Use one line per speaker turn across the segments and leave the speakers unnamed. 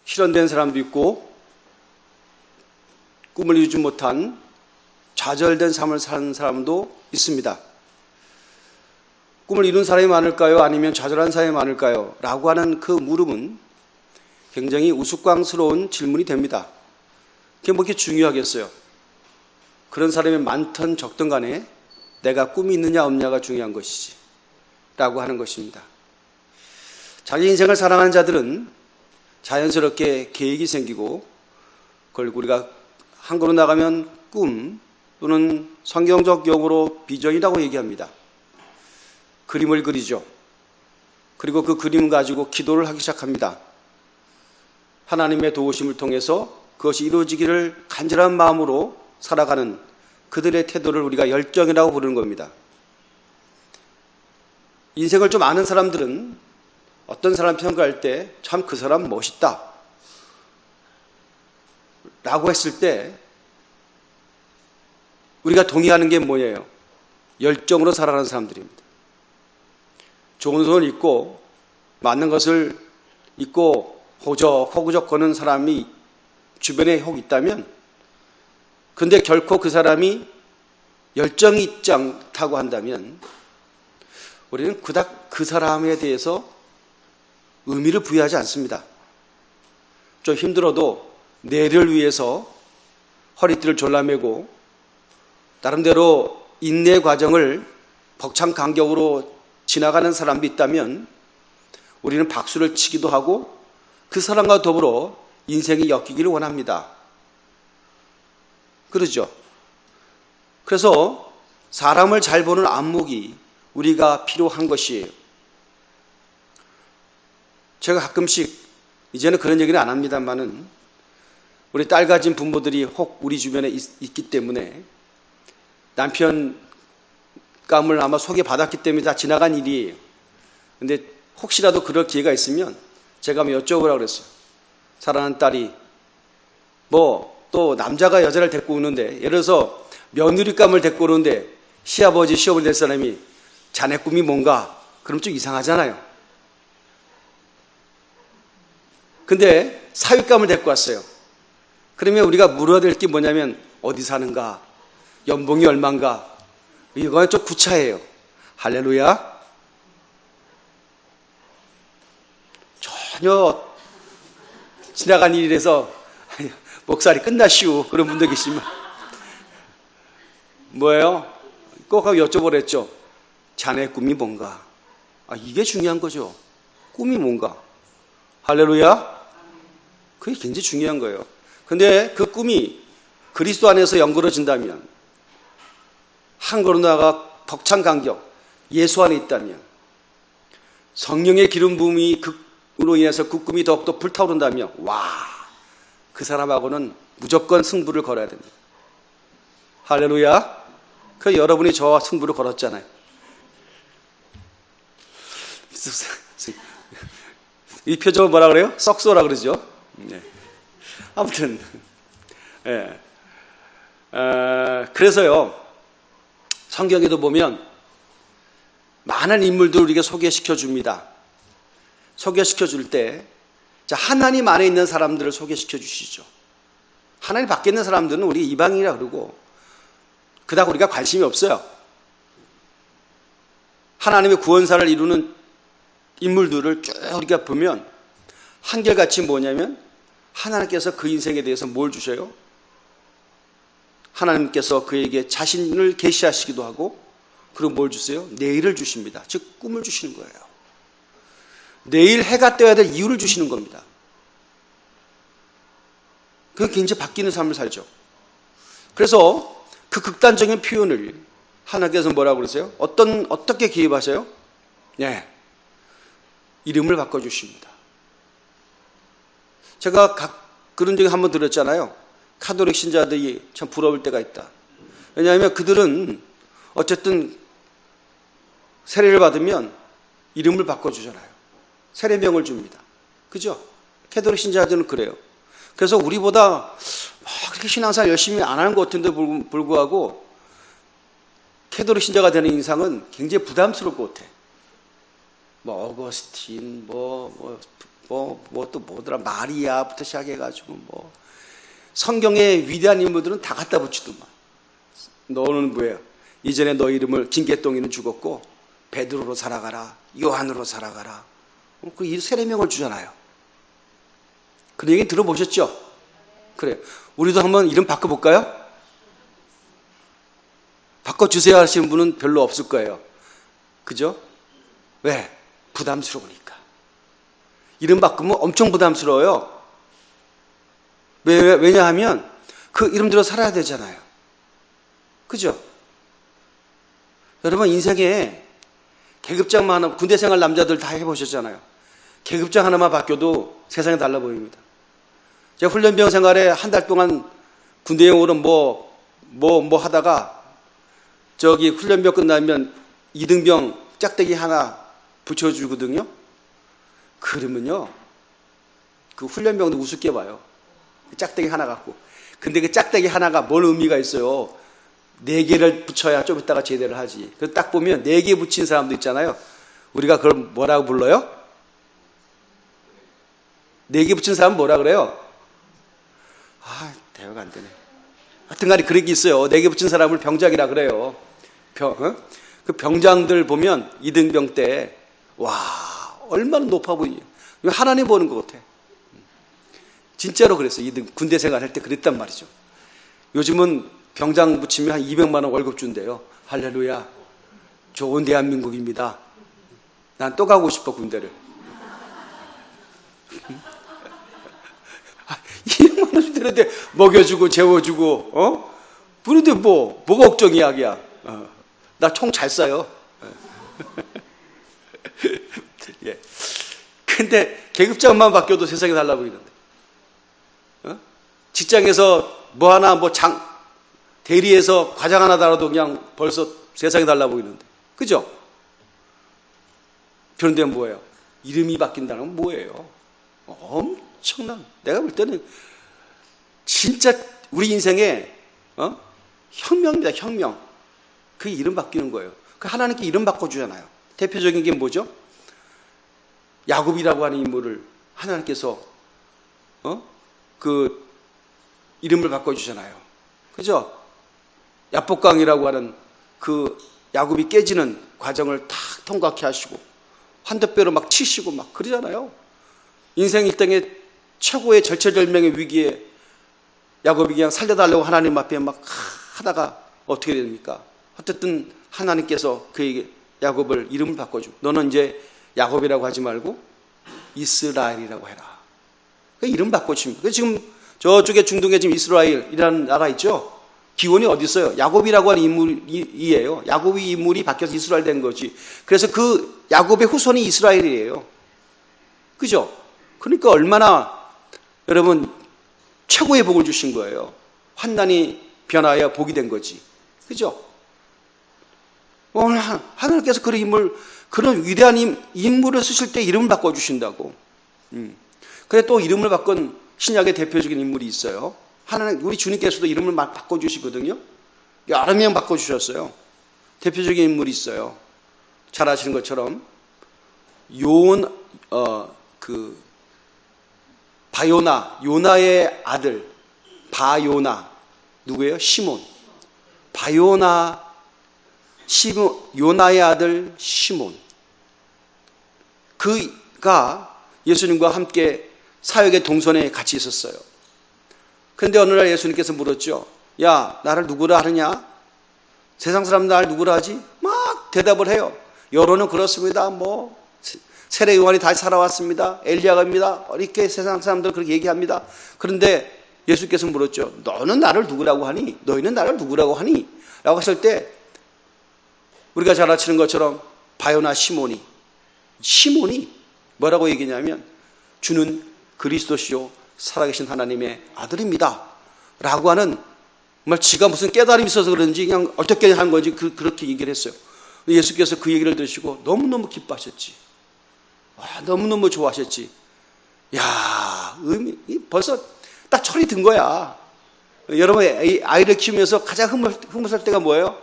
실현된 사람도 있고 꿈을 이루지 못한 좌절된 삶을 사는 사람도 있습니다. 꿈을 이룬 사람이 많을까요? 아니면 좌절한 사람이 많을까요? 라고 하는 그 물음은 굉장히 우스꽝스러운 질문이 됩니다. 그게 뭐 이렇게 중요하겠어요? 그런 사람이 많든 적든 간에 내가 꿈이 있느냐 없느냐가 중요한 것이지 라고 하는 것입니다. 자기 인생을 사랑하는 자들은 자연스럽게 계획이 생기고 그걸 우리가 한글로 나가면 꿈 또는 성경적 용어로 비전이라고 얘기합니다. 그림을 그리죠. 그리고 그 그림을 가지고 기도를 하기 시작합니다. 하나님의 도우심을 통해서 그것이 이루어지기를 간절한 마음으로 살아가는 그들의 태도를 우리가 열정이라고 부르는 겁니다. 인생을 좀 아는 사람들은 어떤 사람 평가할 때 참 그 사람 멋있다 라고 했을 때 우리가 동의하는 게 뭐예요? 열정으로 살아가는 사람들입니다. 좋은 손을 입고 맞는 것을 입고 호적호적 거는 사람이 주변에 혹 있다면 근데 결코 그 사람이 열정이 있지 않다고 한다면 우리는 그닥 그 사람에 대해서 의미를 부여하지 않습니다. 좀 힘들어도 내를 위해서 허리띠를 졸라매고 나름대로 인내 과정을 벅찬 간격으로 지나가는 사람도 있다면 우리는 박수를 치기도 하고 그 사람과 더불어 인생이 엮이기를 원합니다. 그러죠? 그래서 사람을 잘 보는 안목이 우리가 필요한 것이에요. 제가 가끔씩 이제는 그런 얘기는 안 합니다만은 우리 딸 가진 부모들이 혹 우리 주변에 있기 때문에 남편 감을 아마 소개받았기 때문에 다 지나간 일이에요. 근데 혹시라도 그럴 기회가 있으면 제가 한번 여쭤보라고 그랬어요. 사랑하는 딸이 뭐 또 남자가 여자를 데리고 오는데 예를 들어서 며느리감을 데리고 오는데 시아버지 시어머니 될 사람이 자네 꿈이 뭔가? 그럼 좀 이상하잖아요. 근데 사윗감을 데리고 왔어요. 그러면 우리가 물어야 될 게 뭐냐면 어디 사는가? 연봉이 얼만가? 이거는 좀 구차해요. 할렐루야. 전혀 지나간 일이라서 목살이 끝나시오 그런 분들 계시면 뭐예요? 꼭 하고 여쭤보랬죠. 자네 꿈이 뭔가? 이게 중요한 거죠. 꿈이 뭔가? 할렐루야. 그게 굉장히 중요한 거예요. 근데 그 꿈이 그리스도 안에서 연결해진다면 한 걸음 나아가 벅찬 간격 예수 안에 있다면 성령의 기름 부음이 그로 인해서 그 꿈이 더욱더 불타오른다면 와, 그 사람하고는 무조건 승부를 걸어야 됩니다. 할렐루야. 그 여러분이 저와 승부를 걸었잖아요. 이 표정은 뭐라 그래요? 썩소라 그러죠. 네. 아무튼 네. 그래서요 성경에도 보면 많은 인물들을 우리에게 소개시켜 줍니다. 소개시켜 줄 때 하나님 안에 있는 사람들을 소개시켜 주시죠. 하나님 밖에 있는 사람들은 우리 이방인이라 그러고 그닥 우리가 관심이 없어요. 하나님의 구원사를 이루는 인물들을 쭉 우리가 보면 한결같이 뭐냐면 하나님께서 그 인생에 대해서 뭘 주셔요? 하나님께서 그에게 자신을 계시하시기도 하고 그리고 뭘 주세요? 내일을 주십니다. 즉 꿈을 주시는 거예요. 내일 해가 떠야 될 이유를 주시는 겁니다. 그게 굉장히 바뀌는 삶을 살죠. 그래서 그 극단적인 표현을 하나님께서 뭐라고 그러세요? 어떻게 기입하세요? 네. 이름을 바꿔주십니다. 제가 그런 적이 한번 들었잖아요. 카톨릭 신자들이 참 부러울 때가 있다. 왜냐하면 그들은 어쨌든 세례를 받으면 이름을 바꿔주잖아요. 세례명을 줍니다. 그죠? 카톨릭 신자들은 그래요. 그래서 우리보다 그렇게 신앙생활 열심히 안 하는 것 같은데 불구하고 카톨릭 신자가 되는 인상은 굉장히 부담스러울 것 같아. 뭐 어거스틴, 또 뭐더라, 마리아부터 시작해가지고 성경의 위대한 인물들은 다 갖다 붙이더만. 너는 뭐예요? 이전에 너 이름을 김개똥이는 죽었고 베드로로 살아가라, 요한으로 살아가라. 그 세례 명을 주잖아요. 그런 얘기 들어보셨죠? 그래요. 우리도 한번 이름 바꿔볼까요? 바꿔주세요 하시는 분은 별로 없을 거예요. 그죠? 왜? 부담스러우니까. 이름 바꾸면 엄청 부담스러워요. 왜냐하면 그 이름대로 살아야 되잖아요. 그죠? 여러분, 인생에 계급장만 하나, 군대 생활 남자들 다 해보셨잖아요. 계급장 하나만 바뀌어도 세상이 달라 보입니다. 제가 훈련병 생활에 한 달 동안 군대용으로 하다가 저기 훈련병 끝나면 이등병 짝대기 하나 붙여주거든요. 그러면요, 그 훈련병도 우습게 봐요. 짝대기 하나 갖고. 근데 그 짝대기 하나가 뭘 의미가 있어요? 4개를 붙여야 좀 이따가 제대를 하지. 그래서 딱 보면 4개 붙인 사람도 있잖아요. 우리가 그걸 뭐라고 불러요? 4개 붙인 사람 뭐라 그래요? 대화가 안 되네. 하여튼 간에 그런 게 있어요. 4개 붙인 사람을 병장이라 그래요. 그 병장들 보면 이등병 때, 얼마나 높아 보이냐. 하나님 보는 것 같아. 진짜로 그랬어요. 군대 생활할 때 그랬단 말이죠. 요즘은 병장 붙이면 한 200만 원 월급 준대요. 할렐루야. 좋은 대한민국입니다. 난 또 가고 싶어, 군대를. 200만 원 준다는데 먹여주고 재워주고, 그런데 뭐가 걱정이야, 야. 나 총 잘 쏴요. 예. 근데 계급장만 바뀌어도 세상이 달라 보이는데. 직장에서 대리에서 과장 하나 달아도 그냥 벌써 세상이 달라 보이는데. 그죠? 그런데 뭐예요? 이름이 바뀐다는 건 뭐예요? 엄청난, 내가 볼 때는 진짜 우리 인생의 혁명입니다, 혁명. 그 이름 바뀌는 거예요. 그 하나님께 이름 바꿔주잖아요. 대표적인 게 뭐죠? 야곱이라고 하는 인물을 하나님께서 그 이름을 바꿔주잖아요. 그죠? 야복강이라고 하는 그 야곱이 깨지는 과정을 다 통과케 하시고 환대뼈로 막 치시고 막 그러잖아요. 인생 일등의 최고의 절체절명의 위기에 야곱이 그냥 살려달라고 하나님 앞에 막 하다가 어떻게 됩니까? 어쨌든 하나님께서 그에게 야곱을 이름을 바꿔주고, 너는 이제 야곱이라고 하지 말고 이스라엘이라고 해라. 그 이름 바꿔줍니다. 지금 저쪽에 중동에 지금 이스라엘이라는 나라 있죠? 기원이 어디 있어요? 야곱이라고 하는 인물이에요. 야곱이 인물이 바뀌어서 이스라엘 된 거지. 그래서 그 야곱의 후손이 이스라엘이에요. 그죠? 그러니까 얼마나 여러분 최고의 복을 주신 거예요. 환난이 변하여 복이 된 거지. 그죠? 오늘 하나님께서 그런 위대한 인물을 쓰실 때 이름을 바꿔주신다고. 근데 또 이름을 바꾼 신약의 대표적인 인물이 있어요. 하나님, 우리 주님께서도 이름을 막 바꿔주시거든요. 여러 명 바꿔주셨어요. 대표적인 인물이 있어요. 잘 아시는 것처럼 요나의 아들 바요나, 누구예요? 시몬. 요나의 아들 시몬. 그가 예수님과 함께 사역의 동선에 같이 있었어요. 그런데 어느 날 예수님께서 물었죠. 야, 나를 누구라 하느냐? 세상 사람 나를 누구라 하지? 막 대답을 해요. 여론은 그렇습니다. 세례 요한이 다시 살아왔습니다. 엘리야가입니다. 이렇게 세상 사람들 그렇게 얘기합니다. 그런데 예수께서 물었죠. 너는 나를 누구라고 하니? 너희는 나를 누구라고 하니? 라고 했을 때 우리가 잘 아시는 것처럼 바요나 시몬이 뭐라고 얘기냐면 주는 그리스도시요 살아계신 하나님의 아들입니다 라고 하는, 정말 지가 무슨 깨달음이 있어서 그런지 그냥 어떻게 한 건지 그렇게 얘기를 했어요. 예수께서 그 얘기를 들으시고 너무너무 기뻐하셨지. 너무너무 좋아하셨지. 벌써 딱 철이 든 거야. 여러분 아이를 키우면서 가장 흐뭇할 때가 뭐예요?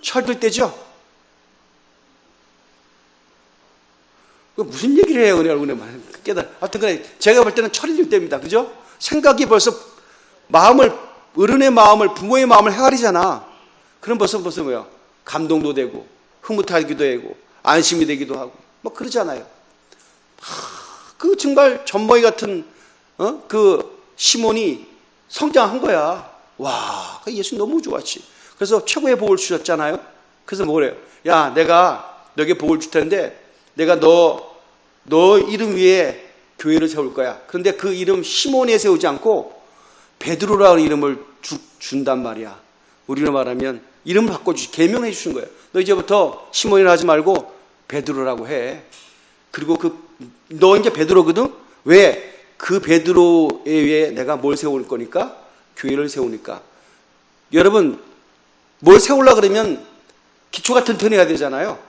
철들 때죠. 무슨 얘기를 해요, 은혜 얼굴에 말. 깨달아. 하여튼 그래, 제가 볼 때는 철이 들 때입니다. 그죠? 생각이 벌써 어른의 마음을, 부모의 마음을 헤아리잖아. 그럼 벌써 뭐야? 감동도 되고, 흐뭇하기도 하고, 안심이 되기도 하고, 뭐 그러잖아요. 그 정말 젖먹이 같은, 그 시몬이 성장한 거야. 와, 예수 너무 좋았지. 그래서 최고의 복을 주셨잖아요. 그래서 뭐래요? 야, 내가 너에게 복을 줄 텐데, 내가 너 이름 위에 교회를 세울 거야. 그런데 그 이름 시몬에 세우지 않고 베드로라는 이름을 준단 말이야. 우리로 말하면 이름을 계명해 주신 거예요. 너 이제부터 시몬이라 하지 말고 베드로라고 해. 그리고 너 이제 베드로거든? 왜? 그 베드로에 의해 내가 뭘 세울 거니까? 교회를 세우니까. 여러분, 뭘 세우려고 그러면 기초가 튼튼해야 되잖아요.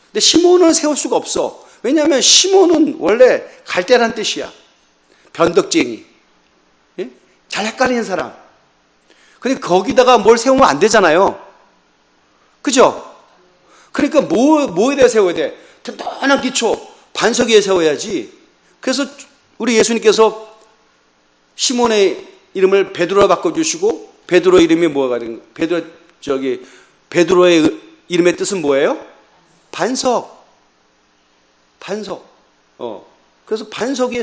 근데 시몬은 세울 수가 없어. 왜냐하면 시몬은 원래 갈대란 뜻이야. 변덕쟁이. 예? 잘 헷갈리는 사람. 근데 거기다가 뭘 세우면 안 되잖아요. 그죠? 그러니까 뭐에 대해 세워야 돼? 튼튼한 기초, 반석 위에 세워야지. 그래서 우리 예수님께서 시몬의 이름을 베드로로 바꿔주시고, 베드로 이름이 뭐가 된 거예요? 베드로의 이름의 뜻은 뭐예요? 반석. 그래서 반석 위에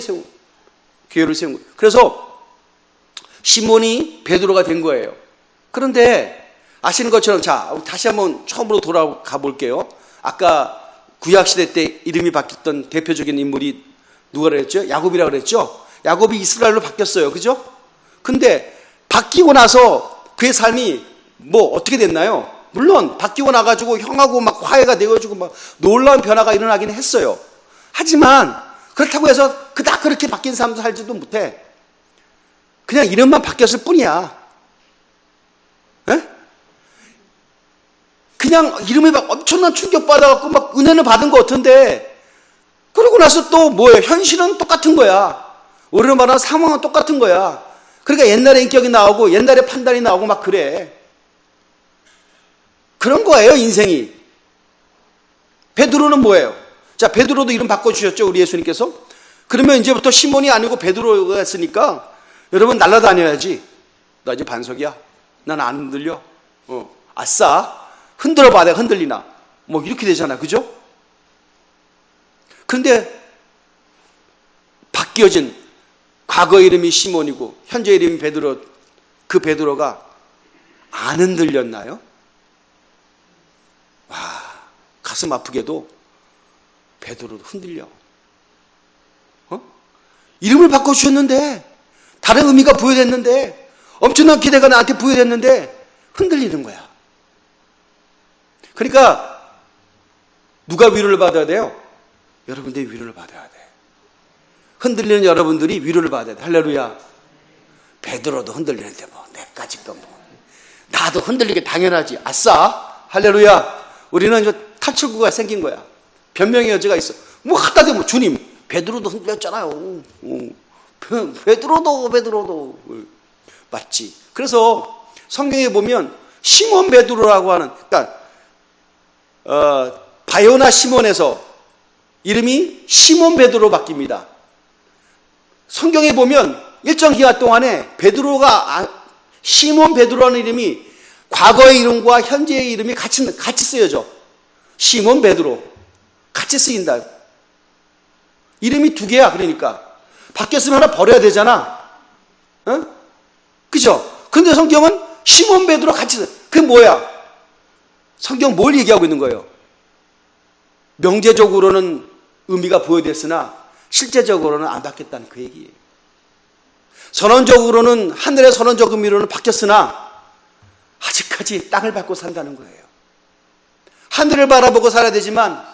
교회를 세운 거예요. 그래서 시몬이 베드로가 된 거예요. 그런데 아시는 것처럼, 자, 다시 한번 처음으로 돌아가 볼게요. 아까 구약시대 때 이름이 바뀌었던 대표적인 인물이 누가 그랬죠? 야곱이라고 그랬죠? 야곱이 이스라엘로 바뀌었어요. 그죠? 근데 바뀌고 나서 그의 삶이 뭐 어떻게 됐나요? 물론 바뀌고 나가지고 형하고 막 화해가 되어지고 막 놀라운 변화가 일어나긴 했어요. 하지만 그렇다고 해서 그닥 그렇게 바뀐 삶도 살지도 못해. 그냥 이름만 바뀌었을 뿐이야. 에? 그냥 이름이 막 엄청난 충격받아갖고 막 은혜를 받은 것 같은데, 그러고 나서 또 뭐예요? 현실은 똑같은 거야. 우리는 말하는 상황은 똑같은 거야. 그러니까 옛날에 인격이 나오고 옛날에 판단이 나오고 막 그래. 그런 거예요, 인생이. 베드로는 뭐예요? 자, 베드로도 이름 바꿔주셨죠, 우리 예수님께서. 그러면 이제부터 시몬이 아니고 베드로가 했으니까 여러분 날아다녀야지. 나 이제 반석이야. 난 안 흔들려. 아싸. 흔들어봐, 내가 흔들리나. 뭐 이렇게 되잖아, 그죠? 그런데 바뀌어진 과거 이름이 시몬이고 현재 이름이 베드로, 그 베드로가 안 흔들렸나요? 와, 가슴 아프게도 베드로도 흔들려. 이름을 바꿔주셨는데, 다른 의미가 부여됐는데, 엄청난 기대가 나한테 부여됐는데 흔들리는 거야. 그러니까 누가 위로를 받아야 돼요? 여러분들이 위로를 받아야 돼. 흔들리는 여러분들이 위로를 받아야 돼. 할렐루야. 베드로도 흔들리는데 뭐 내까지 거 뭐. 나도 흔들리게 당연하지. 아싸. 할렐루야. 우리는 이제 탈출구가 생긴 거야. 변명의 여지가 있어. 뭐 하다 대면 주님, 베드로도 흔들렸잖아요. 베드로도 맞지. 그래서 성경에 보면 시몬 베드로라고 하는, 그러니까 바요나 시몬에서 이름이 시몬 베드로로 바뀝니다. 성경에 보면 일정 기간 동안에 시몬 베드로라는 이름이 과거의 이름과 현재의 이름이 같이 쓰여져. 시몬 베드로 같이 쓰인다. 이름이 두 개야. 그러니까 바뀌었으면 하나 버려야 되잖아. 그죠? 근데 성경은 시몬 베드로 같이 써. 그게 뭐야? 성경 뭘 얘기하고 있는 거예요? 명제적으로는 의미가 부여됐으나 실제적으로는 안 바뀌었다는 그 얘기예요. 선언적으로는, 하늘의 선언적 의미로는 바뀌었으나 아직까지 땅을 밟고 산다는 거예요. 하늘을 바라보고 살아야 되지만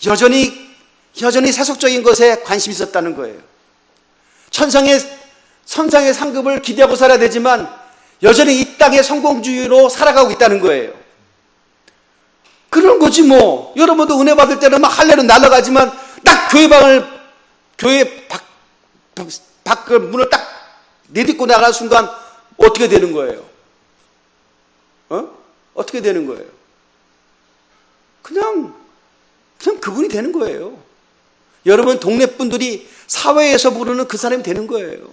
여전히 세속적인 것에 관심이 있었다는 거예요. 천상의 상급을 기대하고 살아야 되지만 여전히 이 땅의 성공주의로 살아가고 있다는 거예요. 그런 거지 뭐. 여러분도 은혜 받을 때는 막 할례로 날아가지만 딱 교회 밖을 문을 딱 내딛고 나가는 순간 어떻게 되는 거예요? 어떻게 되는 거예요? 그냥 그분이 되는 거예요. 여러분 동네 분들이 사회에서 부르는 그 사람이 되는 거예요.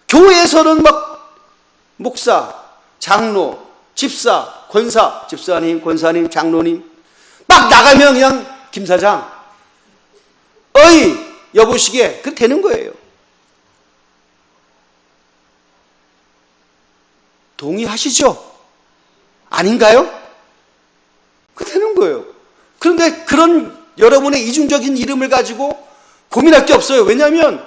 교회에서는 막 목사, 장로, 집사, 권사, 집사님, 권사님, 장로님 막 나가면 그냥 김 사장, 어이 여보시게 그렇게 되는 거예요. 동의하시죠? 아닌가요? 그렇게 되는 거예요. 그런데 그런 여러분의 이중적인 이름을 가지고 고민할 게 없어요. 왜냐하면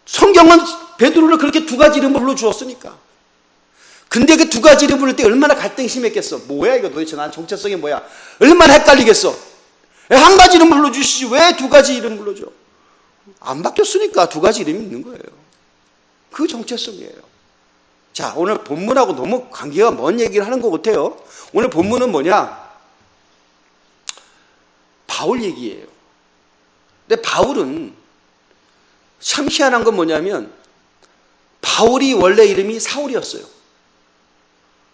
성경은 베드로를 그렇게 두 가지 이름을 불러주었으니까. 근데 그 두 가지 이름을 부를 때 얼마나 갈등이 심했겠어. 뭐야 이거 도대체 난 정체성이 뭐야. 얼마나 헷갈리겠어. 한 가지 이름 불러주시지 왜 두 가지 이름 불러줘. 안 바뀌었으니까 두 가지 이름이 있는 거예요. 그 정체성이에요. 자, 오늘 본문하고 너무 관계가 먼 얘기를 하는 것 같아요. 오늘 본문은 뭐냐? 바울 얘기예요. 근데 바울은 참 희한한 건 뭐냐면 바울이 원래 이름이 사울이었어요.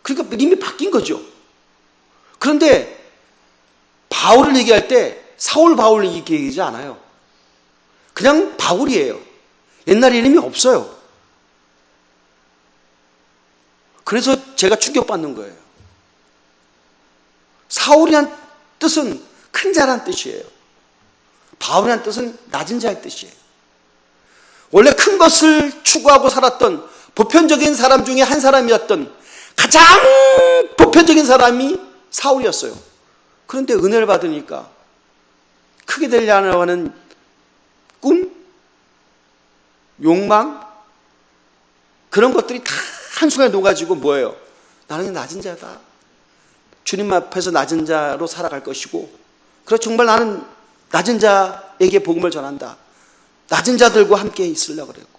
그러니까 이름이 바뀐 거죠. 그런데 바울을 얘기할 때 사울 바울 이렇게 얘기하지 않아요. 그냥 바울이에요. 옛날 이름이 없어요. 그래서 제가 충격받는 거예요. 사울이란 뜻은 큰 자란 뜻이에요. 바울이란 뜻은 낮은 자의 뜻이에요. 원래 큰 것을 추구하고 살았던 보편적인 사람 중에 한 사람이었던 가장 보편적인 사람이 사울이었어요. 그런데 은혜를 받으니까 크게 되려고 하는 꿈, 욕망 그런 것들이 다 한순간에 녹아지고 뭐예요? 나는 낮은 자다. 주님 앞에서 낮은 자로 살아갈 것이고 그래서 정말 나는 낮은 자에게 복음을 전한다. 낮은 자들과 함께 있으려고 그랬고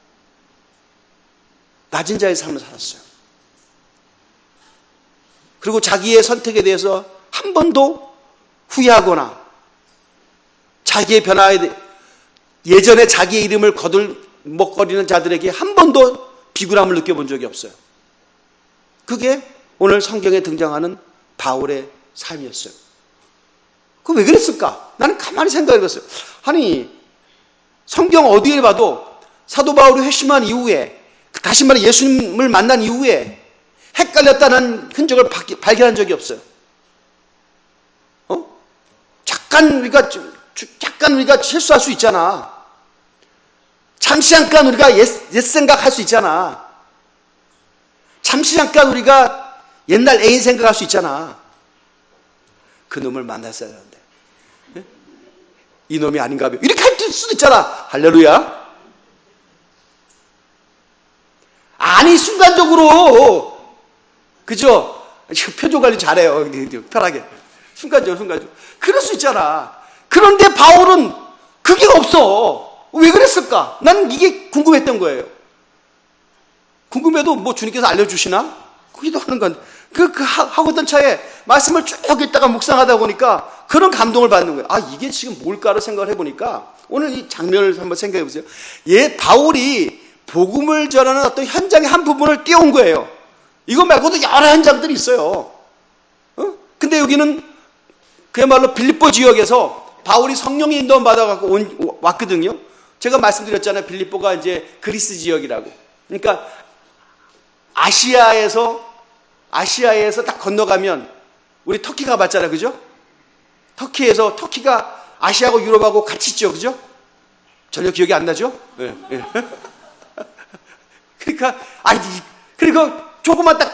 낮은 자의 삶을 살았어요. 그리고 자기의 선택에 대해서 한 번도 후회하거나 자기의 변화에 예전에 자기의 이름을 거들먹거리는 자들에게 한 번도 비굴함을 느껴본 적이 없어요. 그게 오늘 성경에 등장하는 바울의 삶이었어요. 그 왜 그랬을까? 나는 가만히 생각해 봤어요. 아니 성경 어디에 봐도 사도 바울이 회심한 이후에 다시 말해 예수님을 만난 이후에 헷갈렸다는 흔적을 발견한 적이 없어요. 잠깐 우리가 실수할 수 있잖아. 잠시 잠깐 우리가 옛 생각할 수 있잖아. 잠시 잠깐 우리가 옛날 애인 생각할 수 있잖아. 그 놈을 만났어야 하는데 이 놈이 아닌가 봐. 이렇게 할 수도 있잖아. 할렐루야. 아니 순간적으로 그죠? 표정 관리 잘해요. 편하게 순간적으로 그럴 수 있잖아. 그런데 바울은 그게 없어. 왜 그랬을까? 나는 이게 궁금했던 거예요. 궁금해도 뭐 주님께서 알려주시나? 그기도 하는 건 하고던 차에 말씀을 쭉 읽다가 묵상하다 보니까 그런 감동을 받는 거예요. 아 이게 지금 뭘까를 생각을 해보니까 오늘 이 장면을 한번 생각해 보세요. 바울이 복음을 전하는 어떤 현장의 한 부분을 띄운 거예요. 이거 말고도 여러 현장들이 있어요. 근데 여기는 그야말로 빌립보 지역에서 바울이 성령의 인도를 받아갖고 왔거든요. 제가 말씀드렸잖아요. 빌립보가 이제 그리스 지역이라고. 그러니까 아시아에서 딱 건너가면 우리 터키 가봤잖아요. 그죠? 터키가 아시아하고 유럽하고 같이 있죠. 그죠? 전혀 기억이 안 나죠? 네. 그러니까 조금만 딱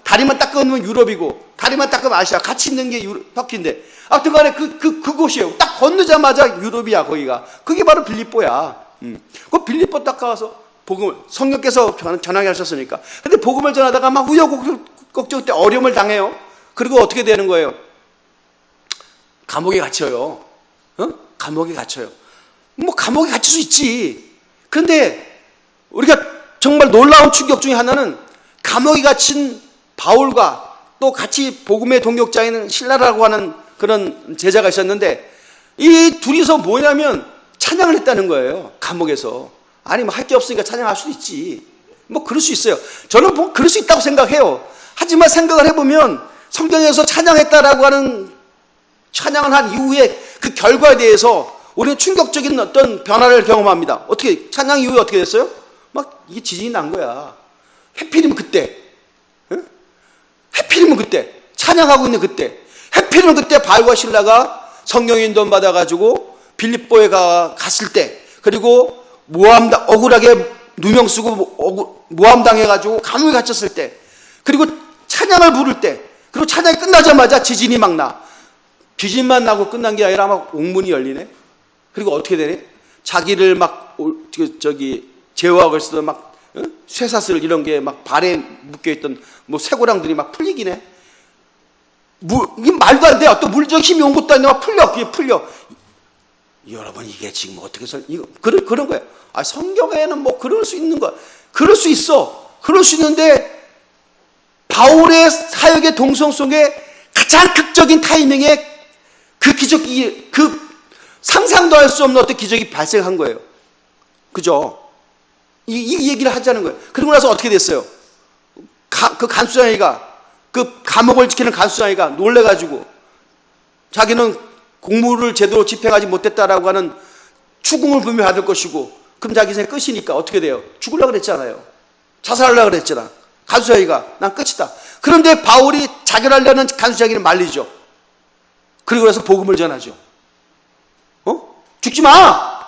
다리만 딱 끊으면 유럽이고 다리만 딱 끊으면 아시아 같이 있는 게 터키인데 아무튼 간에 그곳이에요. 딱 건너자마자 유럽이야. 거기가. 그게 바로 빌립보야. 그 빌립보 딱 가서 복음을 성령께서 전하게 하셨으니까. 근데 복음을 전하다가 막 우여곡절 때 어려움을 당해요. 그리고 어떻게 되는 거예요? 감옥에 갇혀요. 감옥에 갇혀요. 뭐 감옥에 갇힐 수 있지. 그런데 우리가 정말 놀라운 충격 중에 하나는 감옥에 갇힌 바울과 또 같이 복음의 동역자인 실라라고 하는 그런 제자가 있었는데 이 둘이서 뭐냐면 찬양을 했다는 거예요. 감옥에서. 아니 뭐 할 게 없으니까 찬양할 수도 있지. 뭐 그럴 수 있어요. 저는 뭐 그럴 수 있다고 생각해요. 하지만 생각을 해보면 성경에서 찬양했다라고 하는 찬양을 한 이후에 그 결과에 대해서 우리는 충격적인 어떤 변화를 경험합니다. 어떻게, 찬양 이후에 어떻게 됐어요? 막 이게 지진이 난 거야. 해필이면 그때, 응? 해필이면 그때, 찬양하고 있는 그때, 해필이면 그때 바울과 실라가 성령 인도를 받아가지고 빌립보에 갔을 때, 그리고 억울하게 누명 쓰고 모함 당해가지고 감옥에 갇혔을 때, 그리고 찬양을 부를 때, 그리고 찬양이 끝나자마자 지진이 막 나. 지진만 나고 끝난 게 아니라 막 옥문이 열리네. 그리고 어떻게 되네? 자기를 막 제어하고 있었던 막 쇠사슬 이런 게 막 발에 묶여있던 뭐 쇠고랑들이 막 풀리기네. 이게 말도 안 돼. 또 물적 힘이 온 것도 아니고 막 그게 풀려. 여러분, 이게 지금 어떻게 그런 거예요. 성경에는 뭐 그럴 수 있는 거야. 그럴 수 있어. 그럴 수 있는데 바울의 사역의 동성 속에 가장 극적인 타이밍에 그 기적이, 상상도 할 수 없는 어떤 기적이 발생한 거예요. 그죠? 이 얘기를 하자는 거예요. 그러고 나서 어떻게 됐어요? 그 간수장이가, 그 감옥을 지키는 간수장이가 놀래가지고 자기는 공무를 제대로 집행하지 못했다라고 하는 추궁을 분명히 받을 것이고, 그럼 자기 생에 끝이니까 어떻게 돼요? 죽으려고 그랬잖아요. 자살하려고 그랬잖아. 간수장이가 난 끝이다. 그런데 바울이 자결하려는 간수장이를 말리죠. 그리고 나서 복음을 전하죠. 죽지 마!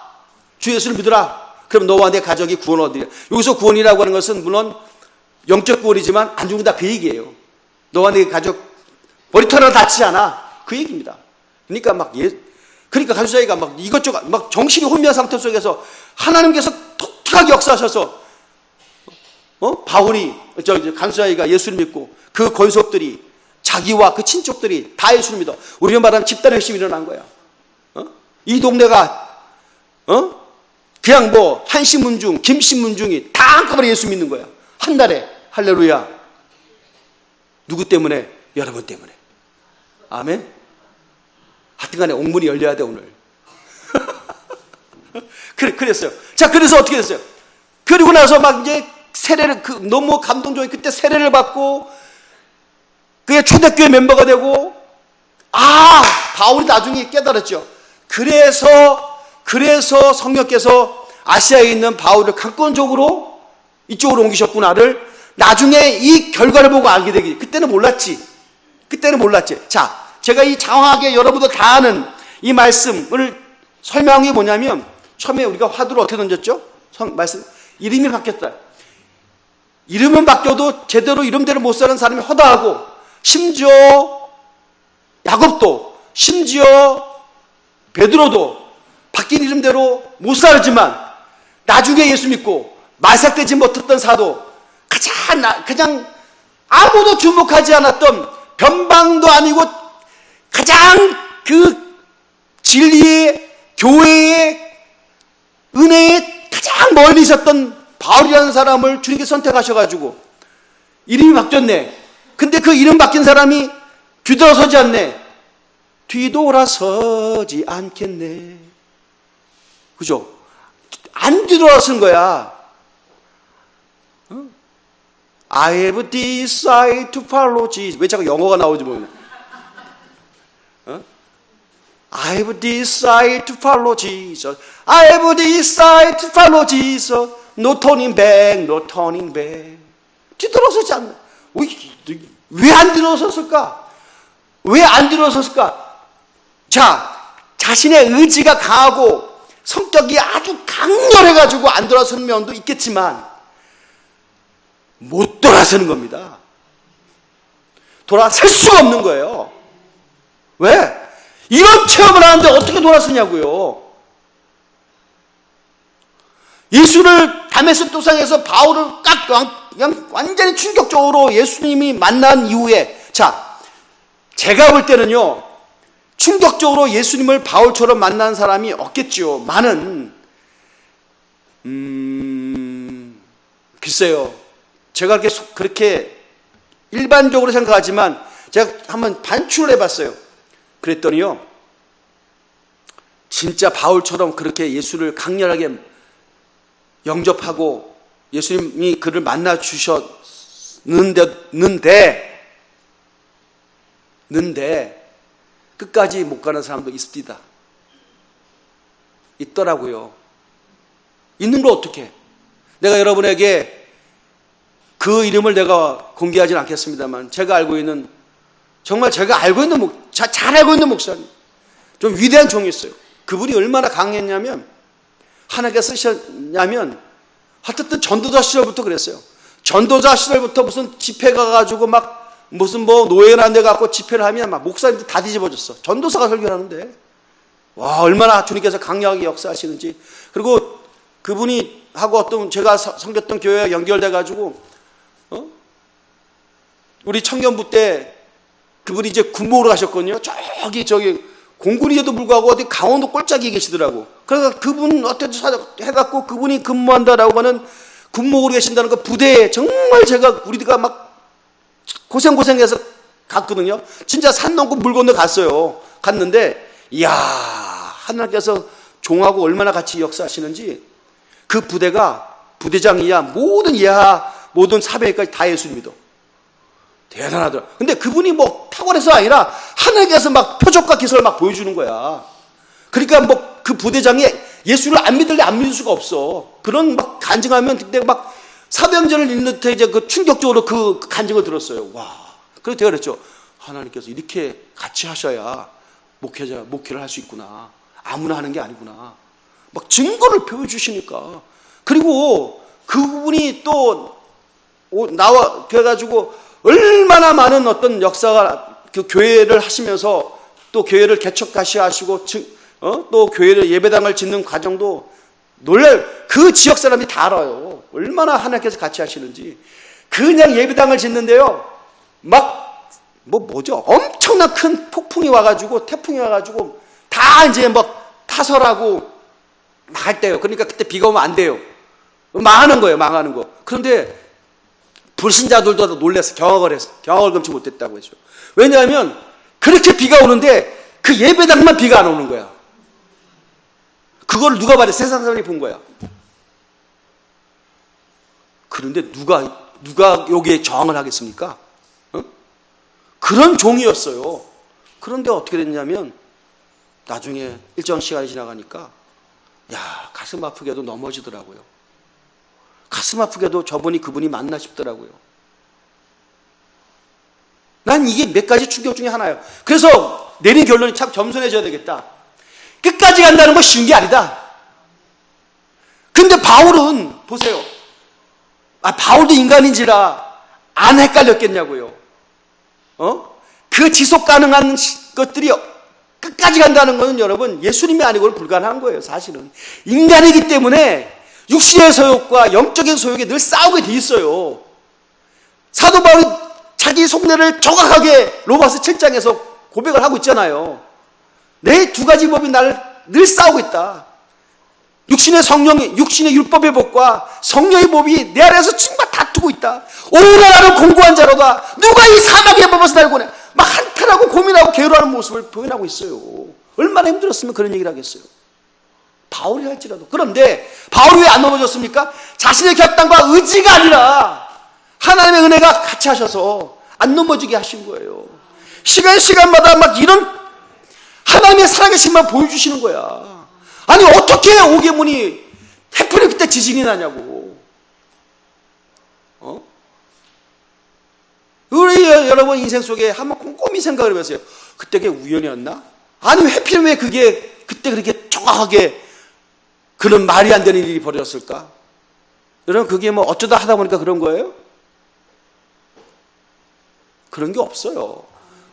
주 예수를 믿어라. 그럼 너와 내 가족이 구원 얻으리라. 여기서 구원이라고 하는 것은 물론 영적 구원이지만 안 죽는다 그 얘기예요. 너와 내 가족 머리털 하나 다치지 않아. 그 얘기입니다. 그러니까 그러니까 간수장이가 막 이것저것 막 정신이 혼미한 상태 속에서 하나님께서 독특하게 역사하셔서 바울이 간수장이가 예수를 믿고 그 권속들이 자기와 그 친족들이 다 예수를 믿어. 우리가 말하는 집단 핵심이 일어난 거야. 이 동네가 그냥 뭐 한신문중, 김신문중이 다 한꺼번에 예수 믿는 거야. 한 달에. 할렐루야. 누구 때문에? 여러분 때문에. 아멘. 하여튼간에 옥문이 열려야 돼 오늘. 그랬어요. 자, 그래서 어떻게 됐어요? 그리고 나서 막 이제 세례를 너무 감동적인 그때 세례를 받고 그게 초대교회 멤버가 되고, 바울이 나중에 깨달았죠. 그래서 성령께서 아시아에 있는 바울을 강권적으로 이쪽으로 옮기셨구나를 나중에 이 결과를 보고 알게 되기. 그때는 몰랐지. 자, 제가 이 장황하게 여러분도 다 아는 이 말씀을 설명한 게 뭐냐면, 처음에 우리가 화두를 어떻게 던졌죠? 말씀. 이름이 바뀌었다. 이름은 바뀌어도 제대로 이름대로 못 사는 사람이 허다하고, 심지어 야곱도, 심지어 베드로도 바뀐 이름대로 못 살지만 나중에 예수 믿고 말삭되지 못했던 사도, 가장 아무도 주목하지 않았던 변방도 아니고 가장 그 진리의 교회의 은혜에 가장 멀리 있었던 바울이라는 사람을 주님께서 선택하셔가지고 이름이 바뀌었네. 근데 그 이름 바뀐 사람이 뒤돌아서지 않네. 뒤돌아서지 않겠네. 그죠? 안 뒤돌아선 거야. I have decided to follow Jesus. 왜 자꾸 영어가 나오지 모르겠네. I have decided to follow Jesus. I have decided to follow Jesus. No turning back, no turning back. 뒤돌아서지 않나. 왜 안 뒤돌아섰을까? 왜 안 뒤돌아섰을까? 자, 자신의 의지가 강하고 성격이 아주 강렬해가지고 안 돌아서는 면도 있겠지만 못 돌아서는 겁니다. 돌아설 수가 없는 거예요. 왜? 이런 체험을 하는데 어떻게 돌아서냐고요. 예수를 다메섹 도상에서 바울을 그냥 완전히 충격적으로 예수님이 만난 이후에, 자, 제가 볼 때는요, 충격적으로 예수님을 바울처럼 만난 사람이 없겠죠. 많은, 글쎄요. 제가 그렇게 일반적으로 생각하지만 제가 한번 반출을 해봤어요. 그랬더니요, 진짜 바울처럼 그렇게 예수를 강렬하게 영접하고 예수님이 그를 만나 주셨는데 끝까지 못 가는 사람도 있습니다. 있더라고요. 있는 걸 어떻게? 내가 여러분에게 그 이름을 내가 공개하지는 않겠습니다만 제가 알고 있는, 정말 제가 알고 있는 잘 알고 있는 목사님, 좀 위대한 종이 있어요. 그분이 얼마나 강했냐면, 하나님께서 쓰셨냐면, 하여튼 전도자 시절부터 그랬어요. 전도자 시절부터 무슨 집회 가가지고 막 무슨 뭐 노예나 데 갖고 집회를 하면 막 목사님들 다 뒤집어졌어. 전도사가 설교를 하는데. 와, 얼마나 주님께서 강력하게 역사하시는지. 그리고 그분이 하고 어떤 제가 섬겼던 교회와 연결돼가지고, 우리 청년부 때 그분이 이제 군목으로 가셨거든요. 저기 공군인데도 불구하고 어디 강원도 꼴짝이 계시더라고. 그래서 그분 어떻게 해갖고 그분이 근무한다라고 하는 군목으로 계신다는 그 부대에 정말 우리가 막 고생해서 갔거든요. 진짜 산 넘고 물 건너 갔어요. 갔는데, 이야, 하나님께서 종하고 얼마나 같이 역사하시는지. 그 부대가 부대장이야 모든 사병까지 다 예수 믿어. 대단하더라. 근데 그분이 뭐 탁월해서 아니라 하나님께서 막 표적과 기술을 막 보여주는 거야. 그러니까 뭐 그 부대장이 예수를 안 믿을 수가 없어. 그런 막 간증하면 그때 막 사도행전을 읽는 때 이제 그 충격적으로 그 간증을 들었어요. 와. 그래서 제가 그랬죠. 하나님께서 이렇게 같이 하셔야 목회를 할 수 있구나. 아무나 하는 게 아니구나. 막 증거를 보여주시니까. 그리고 그분이 또 나와 그래가지고 얼마나 많은 어떤 역사가 그 교회를 하시면서 또 교회를 개척다시 하시고 또 교회를 예배당을 짓는 과정도 그 지역 사람이 다 알아요. 얼마나 하나님께서 같이 하시는지. 그냥 예배당을 짓는데요. 막 엄청난 큰 태풍이 와가지고 다 이제 막 파설하고 할 때요. 그러니까 그때 비가 오면 안 돼요. 망하는 거. 그런데 불신자들도 놀라서 경악을 금치 못했다고 했죠. 왜냐하면 그렇게 비가 오는데 그 예배당만 비가 안 오는 거야. 그걸 누가 봐도 세상 사람이 본 거야. 그런데 누가 여기에 저항을 하겠습니까? 그런 종이었어요. 그런데 어떻게 됐냐면 나중에 일정 시간이 지나가니까 가슴 아프게도 넘어지더라고요. 가슴 아프게도 그분이 맞나 싶더라고요. 난 이게 몇 가지 충격 중에 하나예요. 그래서 내린 결론이 참 겸손해져야 되겠다. 끝까지 간다는 건 쉬운 게 아니다. 근데 바울은 보세요. 바울도 인간인지라 안 헷갈렸겠냐고요. 그 지속 가능한 것들이 끝까지 간다는 것은 여러분 예수님이 아니고는 불가능한 거예요. 사실은 인간이기 때문에 육신의 소욕과 영적인 소욕에 늘 싸우게 돼 있어요. 사도 바울이 자기 속내를 정확하게 로마서 7장에서 고백을 하고 있잖아요. 내 두 가지 법이 나를 늘 싸우고 있다. 육신의 율법의 법과 성령의 법이 내 안에서 정말 다투고 있다. 오히려 나는 공고한 자로다. 누가 이 사막의 법에서 날 보내? 막 한탄하고 고민하고 괴로워하는 모습을 표현하고 있어요. 얼마나 힘들었으면 그런 얘기를 하겠어요. 바울이 할지라도. 그런데 바울이 왜 안 넘어졌습니까? 자신의 결단과 의지가 아니라 하나님의 은혜가 같이 하셔서 안 넘어지게 하신 거예요. 시간마다 막 이런 하나님의 살아계신만 보여주시는 거야. 아니 어떻게 오개문이 해프닝 그때 지진이 나냐고. 우리 여러분 인생 속에 한번 꼼꼼히 생각을 해보세요. 그때 그게 우연이었나? 아니 해필 왜 그게 그때 그렇게 정확하게 그런 말이 안 되는 일이 벌어졌을까? 여러분 그게 뭐 어쩌다 하다 보니까 그런 거예요? 그런 게 없어요.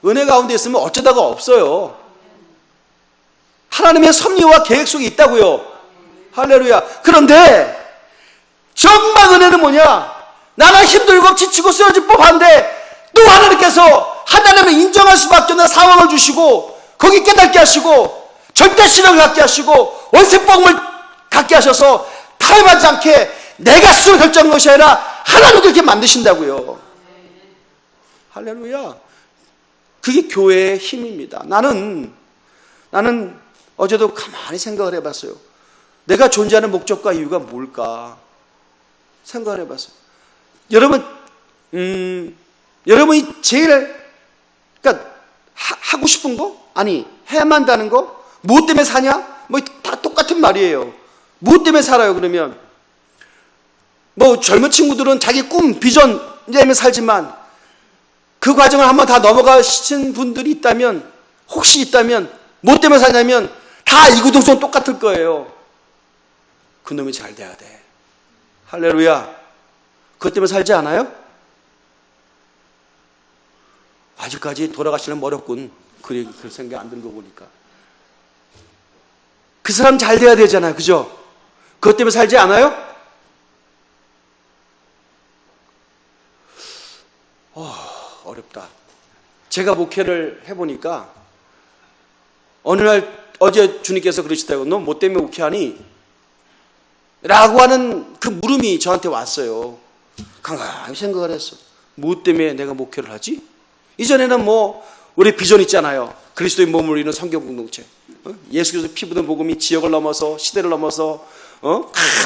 은혜 가운데 있으면 어쩌다가 없어요. 하나님의 섭리와 계획 속에 있다고요. 할렐루야. 그런데 정말 은혜는 뭐냐? 나는 힘들고 지치고 쓰러질 법한데 또 하나님께서 하나님을 인정할 수밖에 없는 상황을 주시고 거기 깨닫게 하시고 절대 신앙을 갖게 하시고 원세복음을 갖게 하셔서 타협하지 않게 내가 스스로 결정한 것이 아니라 하나님도 그렇게 만드신다고요. 할렐루야. 그게 교회의 힘입니다. 나는 어제도 가만히 생각을 해봤어요. 내가 존재하는 목적과 이유가 뭘까? 생각을 해봤어요. 여러분이 제일 그러니까 하고 싶은 거? 아니 해야만 한다는 거? 무엇 때문에 사냐? 뭐 다 똑같은 말이에요. 무엇 때문에 살아요? 그러면 뭐 젊은 친구들은 자기 꿈, 비전 때문에 살지만 그 과정을 한번 다 넘어가신 분들이 있다면, 혹시 있다면 무엇 때문에 사냐면 다 이구동성 똑같을 거예요. 그놈이 잘 돼야 돼. 할렐루야. 그것 때문에 살지 않아요? 아직까지 돌아가시려면 어렵군. 그 생각 안 든 거 보니까. 그 사람 잘 돼야 되잖아요. 그죠? 그것 때문에 살지 않아요? 어렵다. 제가 목회를 해보니까 어느 날 어제 주님께서 그러시다고, 너 뭐 때문에 목회하니? 라고 하는 그 물음이 저한테 왔어요. 강하게 생각을 했어. 뭐 때문에 내가 목회를 하지? 이전에는 뭐 우리 비전 있잖아요. 그리스도의 몸을 이루는 성경 공동체. 예수 그리스도 피 묻은 복음이 지역을 넘어서 시대를 넘어서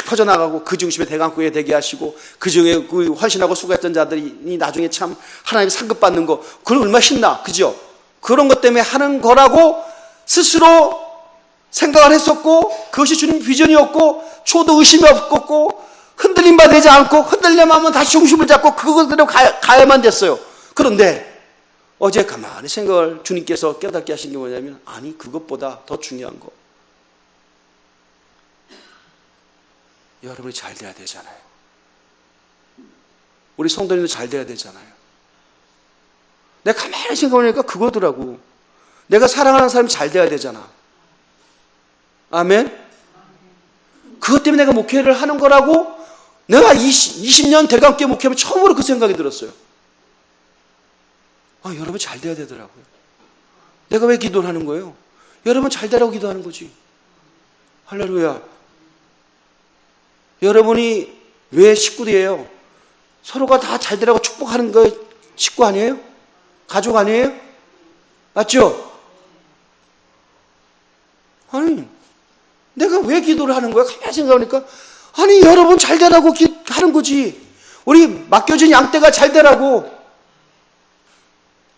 퍼져나가고 그 중심에 대강구에 되게 하시고 그 중에 그 헌신하고 수고했던 자들이 나중에 참 하나님 상급받는 거, 그건 얼마나 신나. 그죠? 그런 것 때문에 하는 거라고 스스로 생각을 했었고, 그것이 주님 비전이었고, 초도 의심이 없었고, 흔들림 바 되지 않고, 흔들려면 하면 다시 중심을 잡고 그것대로 가야만 됐어요. 그런데 어제 가만히 생각을 주님께서 깨닫게 하신 게 뭐냐면, 아니 그것보다 더 중요한 거, 여러분이 잘 돼야 되잖아요. 우리 성도님도 잘 돼야 되잖아요. 내가 가만히 생각해보니까 그거더라고. 내가 사랑하는 사람이 잘 돼야 되잖아. 아멘? 그것 때문에 내가 목회를 하는 거라고 내가 20년 대강교회 목회하면 처음으로 그 생각이 들었어요. 여러분 잘 돼야 되더라고요. 내가 왜 기도를 하는 거예요? 여러분 잘 되라고 기도하는 거지. 할렐루야. 여러분이 왜 식구들이에요? 서로가 다 잘 되라고 축복하는 거 식구 아니에요? 가족 아니에요? 맞죠? 아니, 내가 왜 기도를 하는 거야? 가만히 생각하니까, 아니 여러분 잘 되라고 하는 거지. 우리 맡겨진 양떼가 잘 되라고.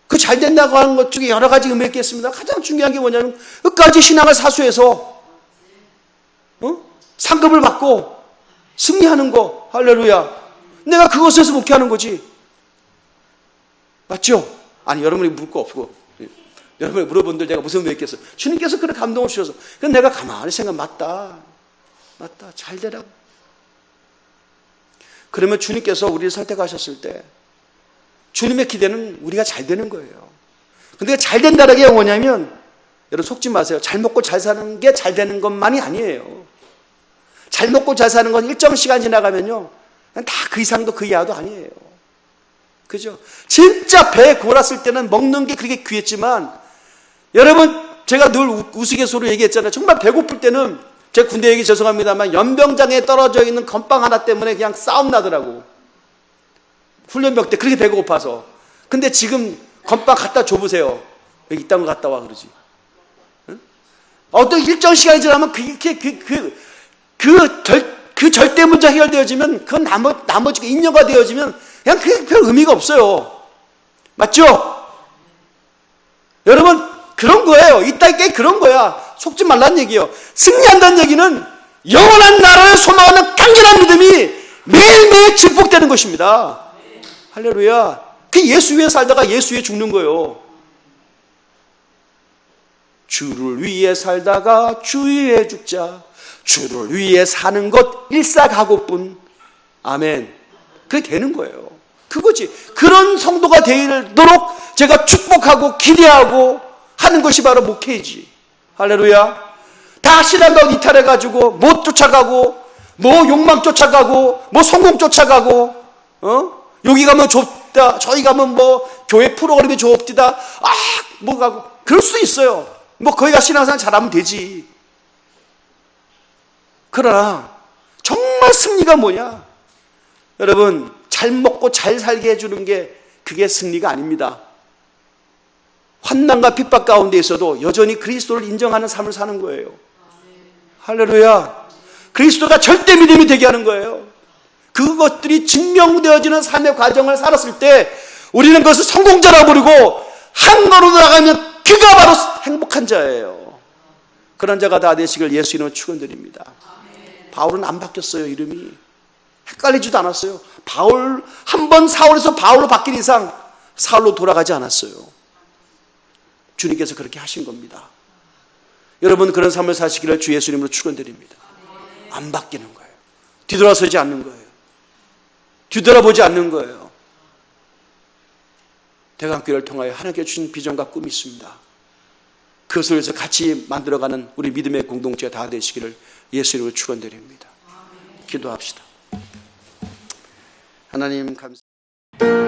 그 잘 된다고 하는 것 중에 여러 가지 의미가 있겠습니다. 가장 중요한 게 뭐냐면 끝까지 신앙을 사수해서 상급을 받고 승리하는 거. 할렐루야. 내가 그것에서 목회하는 거지. 맞죠? 아니 여러분이 묻을 거 없고, 여러분이 물어본들 내가 무슨 의미 있겠어. 주님께서 그런 감동을 주셔서, 그럼 내가 가만히 생각, 맞다 잘 되라고. 그러면 주님께서 우리를 선택하셨을 때 주님의 기대는 우리가 잘 되는 거예요. 근데 잘 된다는 게 뭐냐면, 여러분 속지 마세요. 잘 먹고 잘 사는 게 잘 되는 것만이 아니에요. 잘 먹고 잘 사는 건 일정 시간 지나가면요, 다 그 이상도 그 이하도 아니에요. 그죠? 진짜 배 골았을 때는 먹는 게 그렇게 귀했지만, 여러분 제가 늘 우스갯소리로 얘기했잖아요. 정말 배고플 때는, 제 군대 얘기 죄송합니다만 연병장에 떨어져 있는 건빵 하나 때문에 그냥 싸움 나더라고. 훈련병 때 그렇게 배가 고파서. 근데 지금 건빵 갖다 줘보세요. 여기 이딴 거 갖다 와 그러지. 응? 어떤 일정 시간이 지나면 그 절대 문제 해결되어지면, 그건 나머지가 인정가 되어지면 그냥 그게 별 의미가 없어요. 맞죠? 여러분 그런 거예요. 이따 게 그런 거야. 속지 말란 얘기예요. 승리한다는 얘기는 영원한 나라를 소망하는 강렬한 믿음이 매일매일 증폭되는 것입니다. 할렐루야. 그 예수 위에 살다가 예수 위에 죽는 거예요. 주를 위해 살다가 주 위에 죽자. 주를 위해 사는 것 일사가고뿐. 아멘. 그게 되는 거예요. 그거지. 그런 성도가 되도록 제가 축복하고 기대하고 하는 것이 바로 목회이지. 할렐루야. 다 신앙가고 이탈해가지고 못 쫓아가고, 뭐 욕망 쫓아가고, 뭐 성공 쫓아가고, 여기 가면 좁다, 저기 가면 뭐 교회 프로그램이 좁디다, 뭐 가고, 그럴 수도 있어요. 뭐 거기가 신앙생활 잘하면 되지. 그러나 정말 승리가 뭐냐? 여러분, 잘 먹고 잘 살게 해주는 게 그게 승리가 아닙니다. 환난과 핍박 가운데 있어도 여전히 그리스도를 인정하는 삶을 사는 거예요. 할렐루야. 그리스도가 절대 믿음이 되게 하는 거예요. 그것들이 증명되어지는 삶의 과정을 살았을 때 우리는 그것을 성공자라고 부르고, 한 걸음 나가면 그가 바로 행복한 자예요. 그런 자가 다 되시길 예수 이름으로 축원드립니다. 바울은 안 바뀌었어요. 이름이 헷갈리지도 않았어요. 바울 한 번 사울에서 바울로 바뀐 이상 사울로 돌아가지 않았어요. 주님께서 그렇게 하신 겁니다. 여러분 그런 삶을 사시기를 주 예수 이름으로 축원드립니다. 안 바뀌는 거예요. 뒤돌아서지 않는 거예요. 뒤돌아보지 않는 거예요. 대강교회를 통하여 하나님께 주신 비전과 꿈이 있습니다. 그것을 위해서 같이 만들어가는 우리 믿음의 공동체가 다 되시기를 예수 이름으로 축원드립니다. 기도합시다. 하나님 감사합니다.